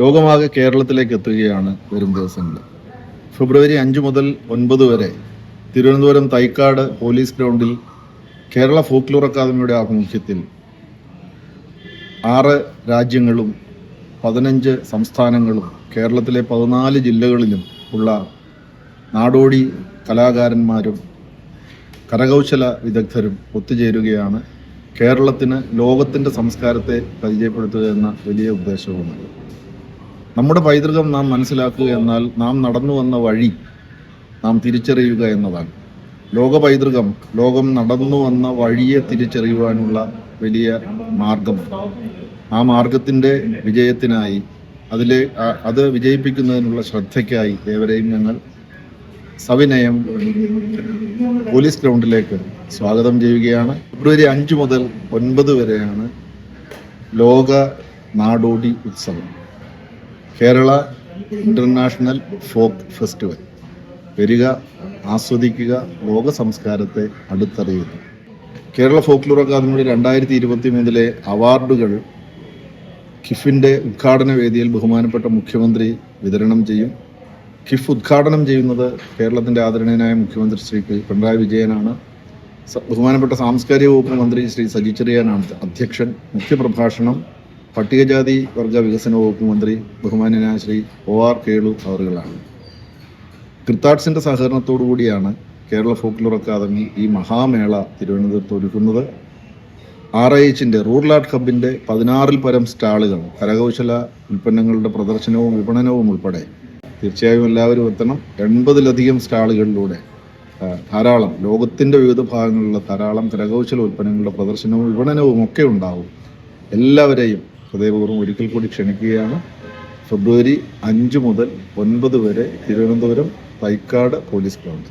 ലോകമാകെ കേരളത്തിലേക്ക് എത്തുകയാണ് വരും ദിവസങ്ങളിൽ. ഫെബ്രുവരി 5 മുതൽ 9 വരെ തിരുവനന്തപുരം തൈക്കാട് പോലീസ് ഗ്രൗണ്ടിൽ കേരള ഫോക്ലോർ അക്കാദമിയുടെ ആഭിമുഖ്യത്തിൽ 6 രാജ്യങ്ങളും 15 സംസ്ഥാനങ്ങളും കേരളത്തിലെ 14 ജില്ലകളിലും ഉള്ള നാടോടി കലാകാരന്മാരും കരകൗശല വിദഗ്ധരും ഒത്തുചേരുകയാണ്. കേരളത്തിന് ലോകത്തിൻ്റെ സംസ്കാരത്തെ പരിചയപ്പെടുത്തുക എന്ന വലിയ ഉദ്ദേശവുമാണ്. നമ്മുടെ പൈതൃകം നാം മനസ്സിലാക്കുക എന്നാൽ നാം നടന്നു വന്ന വഴി നാം തിരിച്ചറിയുക എന്നതാണ്. ലോക പൈതൃകം ലോകം നടന്നു വന്ന വഴിയെ തിരിച്ചറിയുവാനുള്ള വലിയ മാർഗമാണ്. ആ മാർഗത്തിൻ്റെ വിജയത്തിനായി അത് വിജയിപ്പിക്കുന്നതിനുള്ള ശ്രദ്ധയ്ക്കായി ഏവരെയും ഞങ്ങൾ സവിനയം പോലീസ് ഗ്രൗണ്ടിലേക്ക് സ്വാഗതം ചെയ്യുകയാണ്. ഫെബ്രുവരി 5 മുതൽ 9 വരെയാണ് ലോക നാടോടി ഉത്സവം, കേരള ഇൻ്റർനാഷണൽ ഫോക്ക് ഫെസ്റ്റിവൽ. വരിക, ആസ്വദിക്കുക, ലോക സംസ്കാരത്തെ അടുത്തറിയുക. കേരള ഫോക്ലോർ അക്കാദമിയുടെ 2023 അവാർഡുകൾ കിഫിൻ്റെ ഉദ്ഘാടന വേദിയിൽ ബഹുമാനപ്പെട്ട മുഖ്യമന്ത്രി വിതരണം ചെയ്യും. കിഫ് ഉദ്ഘാടനം ചെയ്യുന്നത് കേരളത്തിൻ്റെ ആദരണീയനായ മുഖ്യമന്ത്രി ശ്രീ പിണറായി വിജയനാണ്. ബഹുമാനപ്പെട്ട സാംസ്കാരിക വകുപ്പ് മന്ത്രി ശ്രീ സജി ചെറിയാനാണ് അധ്യക്ഷൻ. മുഖ്യപ്രഭാഷണം പട്ടികജാതി വർഗ വികസന വകുപ്പ് മന്ത്രി ബഹുമാന്യനായ ശ്രീ OR കേളു അവറുകളാണ്. ക്രിത്താർട്സിൻ്റെ സഹകരണത്തോടു കൂടിയാണ് കേരള ഫോക്ലോർ അക്കാദമി ഈ മഹാമേള തിരുവനന്തപുരത്ത് ഒരുക്കുന്നത്. RIHൻ്റെ റൂറൽ ആർട്ട് ഹബിൻ്റെ 16-ൽ പരം സ്റ്റാളുകൾ, കരകൗശല ഉൽപ്പന്നങ്ങളുടെ പ്രദർശനവും വിപണനവും ഉൾപ്പെടെ തീർച്ചയായും എല്ലാവരും എത്തണം. 80-ലധികം സ്റ്റാളുകളിലൂടെ ധാരാളം ലോകത്തിൻ്റെ വിവിധ ഭാഗങ്ങളിലുള്ള ധാരാളം കരകൗശല ഉൽപ്പന്നങ്ങളുടെ പ്രദർശനവും വിപണനവും ഒക്കെ ഉണ്ടാവും. എല്ലാവരെയും ഹൃദയപൂർവ്വം ഒരിക്കൽ കൂടി ക്ഷണിക്കുകയാണ്. ഫെബ്രുവരി 5 മുതൽ 9 വരെ തിരുവനന്തപുരം തൈക്കാട് പോലീസ് ഗ്രൗണ്ട്.